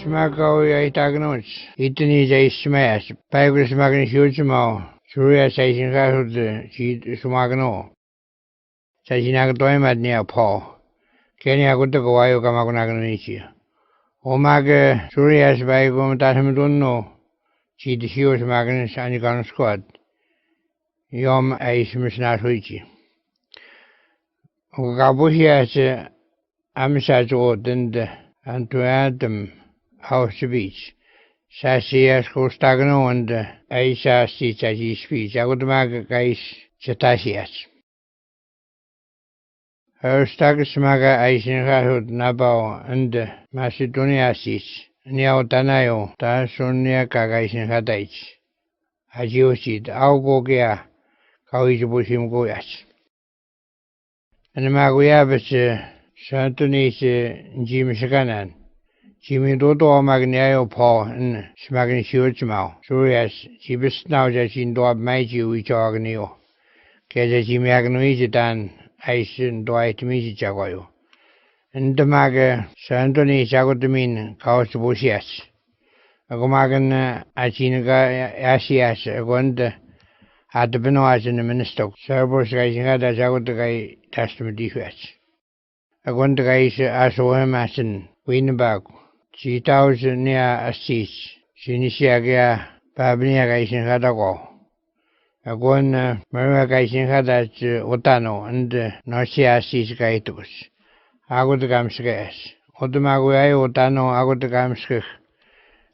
Ismako Yaitagnos, Itani Jay Smash, Pagris Magni Hujimo, Suria Station Hood, Cheat Sumagano, Sajinagdoimad near Paul, Kenya good to go Kamaganaganichi. Omaga Surias by Gomatamuduno, Cheat the Hughes Magnus Anigan Squad, Yom Ais Misnatuichi. Gabuhias Amsaj and to Adam House Beach. Sassias Costagno and Aisha Sitaji speech. I would make Gais Cetasias. Her Stagsmaga Aisinhahud Nabao and Macedoniasis. Neotanayo, Tansonia Kagaisin Hadach. Ajiosid, Augogea, Kawijibushim Goyas. And Maguiabas. Santonis Jim Shaganan, Jimmy Dodo Magnaio Paul and Smagin Shurchmau, Surias, Jibis now that in Dob Maji which Organio, Kaza Jimmy Agnoizidan, Ison Dwight Misijagoyo, and the Maga Santonis Agotamin, Kaus Bushias, Agomagan Achinaga Asias, Agonda, at the Benoas in the Minister, Cerbos Rising had as Agotagai Testament defense. I want to raise a mason, Winnebag, 3,000 near a seat, Sinisiaga, Babnia Rising Hadago. I want Maria Rising Hadat Otano and Nosia sees Gaitus. I got the Gamskas. Otomaguay Otano, I got the Gamskis,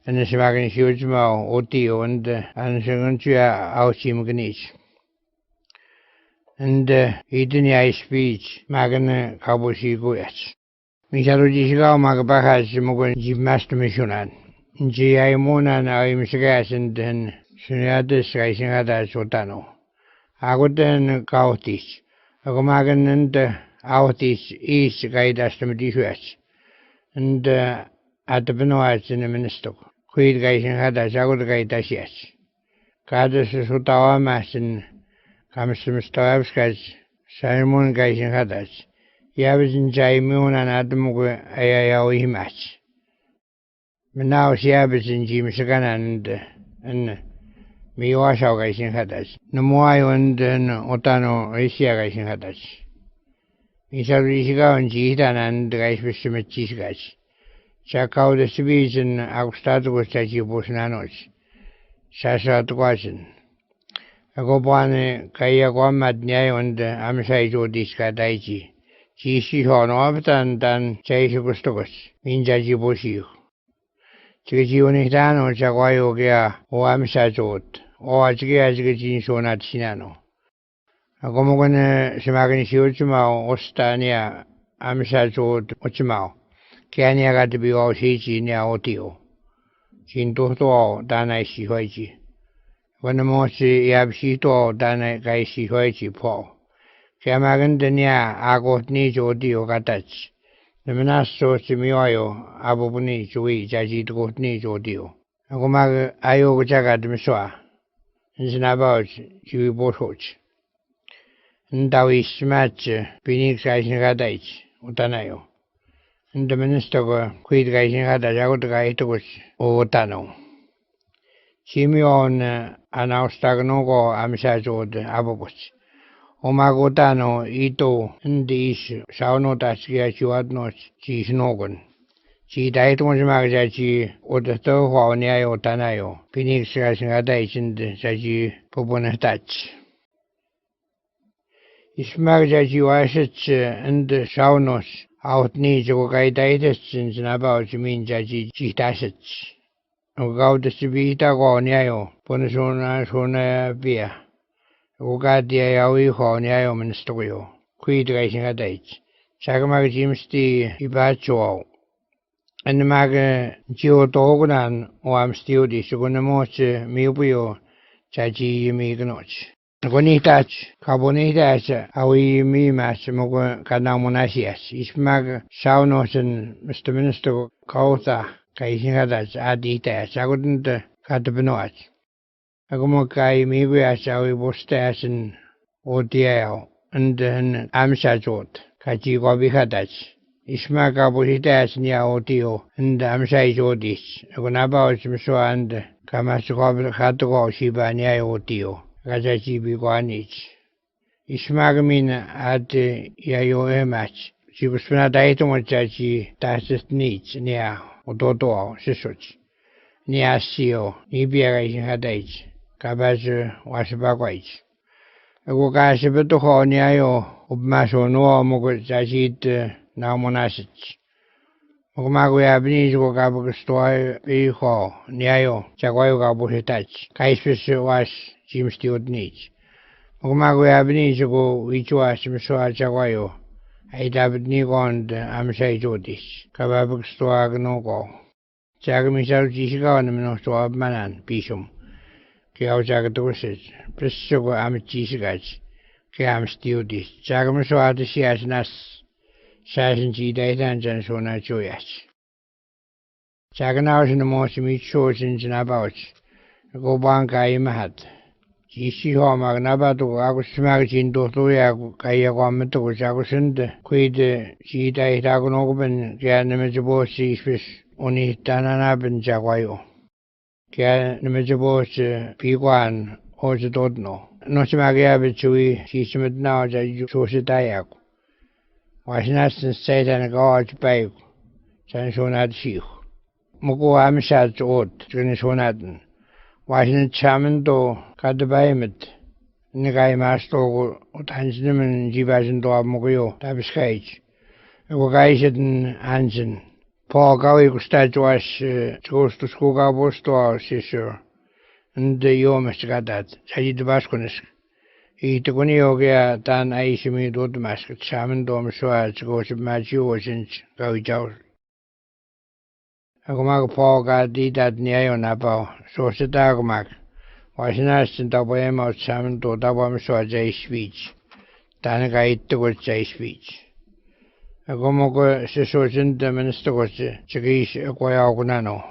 and the Smagging Hujmo, Otio, and Sanguntia Ausim Ganis. And eating the ice speech, Magan Kabushi Goyas. Misarujiga Magabahas Mogan Master Missionan. G.I. Monan, I Misgas and then Suniatis Rising Hadas Otano. I got then Kautis. Agomagan and Autis East Guide Astamidis. And at the Benoits in the Minister. Quid Rising Hadas, I got the Guide Asias. Cadus Sutawa Masin. Comes to Mr. Avskas, Simon Gaisen Hadas. Yabis Jaimun and Adamuga Ayaoi match. But now Yabis in Jim Sagan and Miwasha Gaisen Hadas. No more and Otano Asia Gaisen Hadas. Misarisiga and Jitan and Gaisvishimichis Gas. Check out the Sibis and Austatus Tachi Bosnanos. Sasa Twasin. Agobane Kaya Gomad Nyay and Amsai Jodiska Daiji. Chishi Horn dan Chase Gustogos, Minjaji Boshi. Chigiunitano, Chaguayo Gea, O Amsajot, O Ajgia Jin Sonat Sinano. Agomogan Samagani Shurchima, Ostania, Amsajot, Ochimao. Kanya got to be all Shichi near Otio. Chin Toto, Dana Shihoji. When the Mosi Yabshito, Dana Gaisi Hoichi Paul. Kamagan Denia, Agot Nijo Dio Gatach. The Menasto Simioyo, Abubuni, Jui, Jaji Got Nijo Dio. Agomag Ayo Jagat Miswa. Nzinabout, Jui Botoch. Ndawi Smatch, Phoenix Rising Radach, Utanayo. And the minister quit Rising Radach, Gaitogos, Otano. Simeon Anaustagnogo Amsajod Abobos. Omagotano Ito and the issue, Sauno Taskia Chuadnos, Cheese Nogan. She died on the Magaji or the third one near Otanayo, Phoenix Rising Radach and Saji Pobonatach. Ismagaji was and the Saunos out needs or guided since about mean Jaji Chitasits. Ogau the Sibita go Niayo, Ponasona Sona Via. Ogadia Yawi ho Niayo Ministerio, Quid Rising a date. Sagamag Jimsti Ibacho. And the Maga Geodogan, or I'm still this, Gunamot, Mubio, Jaji Miganoch. Gonitach, Carbonitach, Awi Mimas, Mogo Canamonasias, Ismag, Saunos and Mr. Minister Kauta. Kaisinadas Aditas, I wouldn't cut the Benoit. Agomokai, maybe I shall be Bostas and Odiao, and then Amsajot, Kaji Gobi Hadas, Ismakapusitas nia otio and amsai jodis. Agunaba simsua and Kamasuka Hatuko Shiba nia otio. Rajachi biguanich. Ismagamin at yayo match. She was not dating with Jachi Tassis needs near Odoto, Sisuch. Nia Sio, Nibia had age. Cabazu was bagwage. Agukashibetuho niayo, Ubmaso no Mogajit Namonasich. Ogmaguabnis go Gabustoy Biho, Niayo, Jaguayo Gabuhitach. Kaisus was Jim Stewart needs. Ogmaguabnis go which was Msua Jaguayo. I David Nigon Amsai Jodis. Kababuk Stoag no go. Jagamisal Jisiga and Minosto of Manan, Bishum. Kiao Jagadosis. Presugo Am Jisigach. Kiam Stewardis. Jagamiswa the Sias Nas. Sassen G data and Jansona Joyas. Jaganaus in the most meet shows in Janabouch. Go banka imahat. Jishi Homa Nabato Agus Magazine Dotoya Kayawameto Jagosund, Quid G data Agonoban, Ganimajabo Fish, Oni Tananaban Jaguayo. Ganimajabo Piguan, or the Dodno. Nosimagabichui, she's met now that you chose a diag. Was not said and God by Sansonad Sheikh. Mugo Amshad Ot, Junisonadan. Was not Chamando Kadabaimet. Nigai Masto, Tansniman, Jibazan Dog Mugo, Tabskage. Wagaisan Ansen. Paul Gawi Gustad was goes to school Gabosto, sister. And the Yomas got that. Said the Vasconis. Itaguniogia dan Aishimi Dodmask, Shaman Dom Swaz, goes to Machu since Gaujo. Agomago Paul got did that Neo Nabo, so said Agomak. Was an instant of Waymo Shaman to Dabam Swaz a speech. Tanaga it was a speech. Agomogo Sissosin, the minister was Chagish Aquayagunano.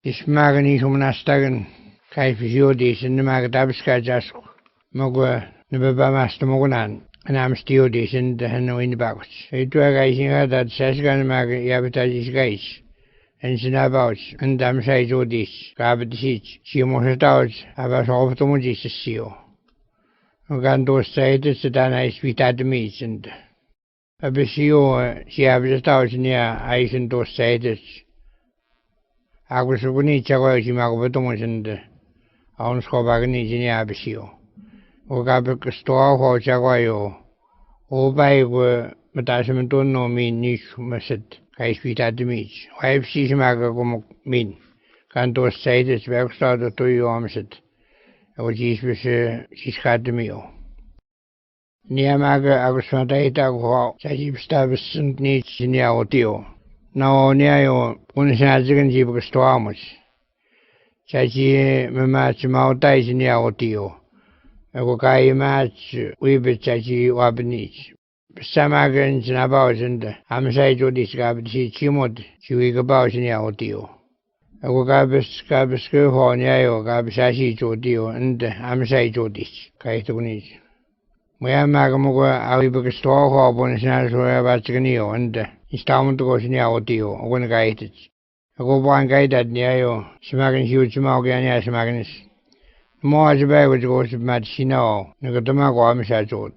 This Magani Humanastagan, Kaifis in the Magadabska Jask. Mogo. Never master Mogunan, and I'm still this in the Hano in the box. It was her that Sasgan Mag Yabitage gates, and Sinabouch, and damn size of this, Gabby Sitch, she must out about all the Mojis seal. Ugando said it's a dana sweet at the meats, and a Bessio, she averaged out near ice and those said it. I was a winning Chawaj Magatomos and on Scobagani in Abessio. Ogabik store ho Jaguayo. O by were Matasman don't know me niche messed. I sweet at the meat. Wife sees Magagum mean. Canto say this work started to you omset. O Jesus, she's had the meal. Near Maga Agusmata ho, Sajib Stabs needs in the audio. Now near you, Unishazigan Jibuk Stormus. Saji Mamach Mautais in the audio. Agokai match we bechachi wabnich. Samagans and about and Amsai Jodis Gabdi Chimod, Chiwig about in the audio. Agogabis Gabisco Hornio, Gabsashi Jodio, and Amsai Jodis, Kaitunis. We are Magamoga, I will store harbor and Batsganio, and installment goes in the audio, when guided. I go one guide at Nio, Smagan huge Morgan Smagans. More as a bag which goes to Matsino, Nagatamago Amshajot.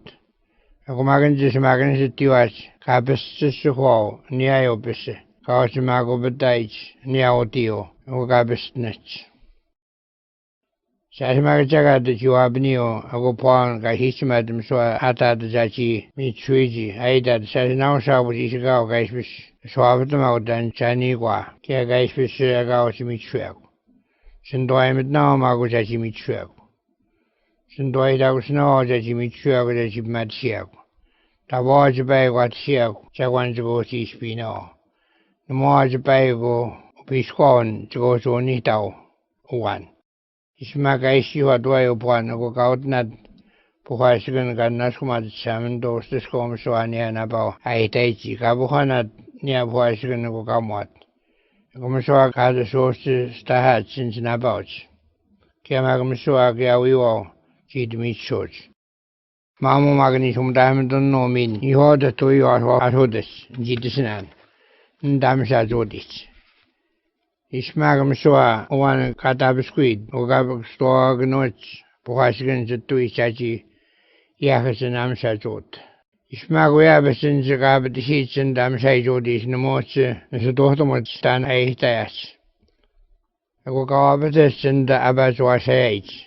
A Gomagan Jismagan is to us, Capis Hall, Niao Bisse, Causimago Bedage, Niao Tio, Ogabis Nets. Sasmagajaga that you have Neo, a go pon, Gahismadam so Hata the Zachi, Mitsuiji, Aida, Sasinausa with Isagao Gaisfish, Swavatamau than Chanigua, Kia Gaisfish Agaos Mitsuak. Sendoi mit now Mago Zachi Mitsuak. Sendoi Dagus no Zachi Mitsuak that you met Siak. The was a bag what Siak, Jaguan to go see Spino. The more the bag go be scorn to go to Nitao. One. Ismagaisi what way upon a go out not. Puhasigan got Naskumat Salmon those the scum so an about Aitachi, Gabuhana near Puhasigan go Gamwat. Gomaswag had a source stahat since Nabouch. Kiamagamaswag Yawiwo, G. Meat Church. Maamu magni sum daimen no min. Ihoda to you are hodes. Jidisinan. Ndamsa jodis. Ismagam soa one katabisquid. Ogab store gnoch. Pohasgan to Ichachi. Yahasan amsa jod. Ismaguia besin zigab the sheets and damsay jodis no more. As a daughter would stand 8 days. I go over this and the abbas was age.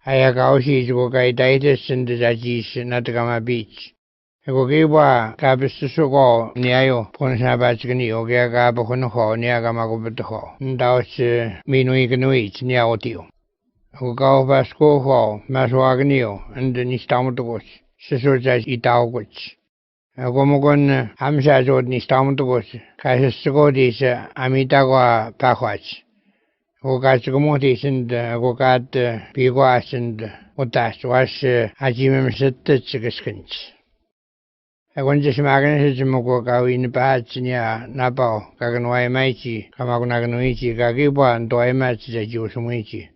I go see to go datus and the Jajis Natagama beach. I go give a cabis to go near Ponsabachani or Gabahono near Gamagobetaho. And those Minuiganoids near Otio. I go over school hall, Maswaganio, and the Nistamotogos, Sisoj Itauguch. I go Mogon Hamshajod Nistamotogos, Kaisogodis Amitagua Paquach. Gogatsgomotis and Gogad Piguas and Otas was Ajimim Settiskins. I went to Smaganism Mogoga in Patsinia, Napa, Gaganway Maichi, Kamaganaganichi, Gagiba, and Doimats the Josumuichi.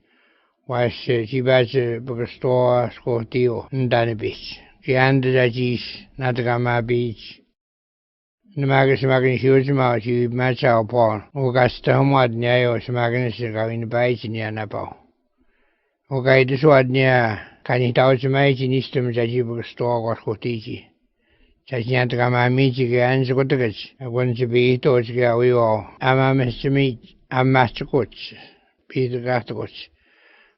Was Chibas Bogastore, Scotio, and Danny Beach. Gian the Jis, Natagama Beach. The Magus Magin Shuzma, you match our pawn. Augusta Homad Neo, Smagnus in the Bites in Yanapa. Okay, this one near Canitau's mate in Eastum Jajibu store or Scotigi. Chasniantagama Miji and Scotigas. I want to be towards Gawi or Ama Mr. Meat, and Master Coach, Peter Gatos.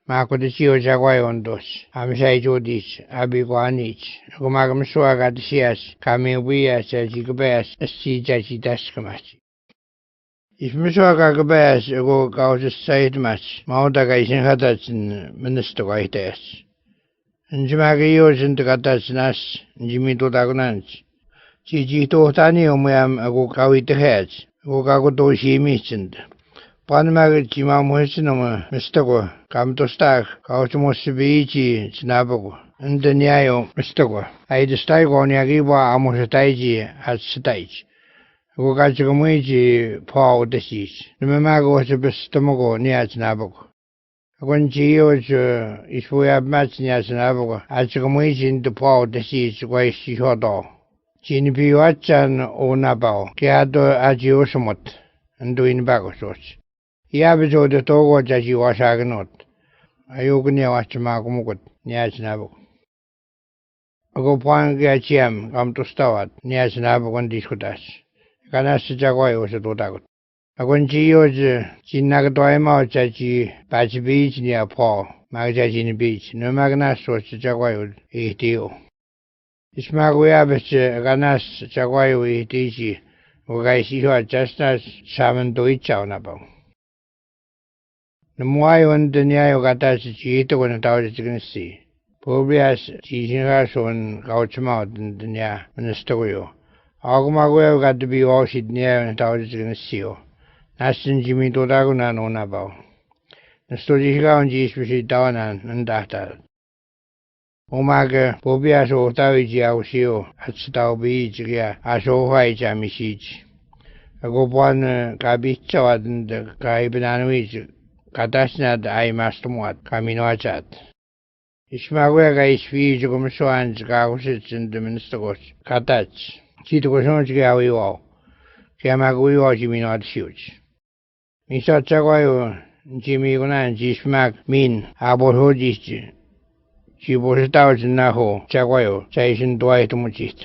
Marco the Chio Jaguay on dos. I'm say to this, Abiguanich. Gomagam Swaga the Sias, coming we as Jigabas, a sea judgy Daskamachi. If Miswaga Gabas go to side match, Mountaga is in Haddadson, Minister White S. And Jimagayos in the Gatas, Jimmy to Dagonans. Gigi to Tanio, ma'am, a go kawit the heads, go gago to she mentioned. Panamaga Jima Mosinoma, Mr. Come to Stag, Kautumos Bici, Snabago, and the Niayo, Mr. I the Stago Niagiba Amosataiji at stage. Gogachumuiji, Paul the Seas. The Mamago was a bestomago near Snabago. When Geos is we have matched near Snabago, at Chumuiji in the Paul the Seas, where she shot all. Chinipiwachan o Nabao, Kiado Agiosomot, and doing bagos. Yabizo the Togo Jaji was agnot. Ayognia was Magomugot, Niasnabo. I go point Gachiam, come to Stawat, Niasnabo and Discutas. Canas Jaguay was a Dotagot. I went to use Chinagatoima Jaji, Patch Beach near Paul, Magajin Beach, no Magnas was Jaguay, ETO. Ismaguiabes Ganas Jaguay, ETG, Ugaisi who had just as Saman to each out about. The Moy and the Niayo Gatas Chito when it out is going to see. Probably as teaching us on Gauchmouth and the Nia Ministerio. Agumago got to be all she'd near and out is going to see you. Nastin Jimmy to Daguna no Nabao. The story ground is with down and that. Omaga, Pobias or Tawiji Ausio, at Stow Beach, as all white Jamisich. I go one Gabicha and the Gaibananois. Katasnad ay mastumwat kami no achat. Ismagwega is fijo kumsuan gagusits in the ministeros. Katach. Chito kusunch gawiwo. Kaya magwiwo jimi no at huge. Misa chagwayo jimi gunan jismag min abor hodis. Chibos tawj na ho chagwayo. Chaisin duay tumuchit.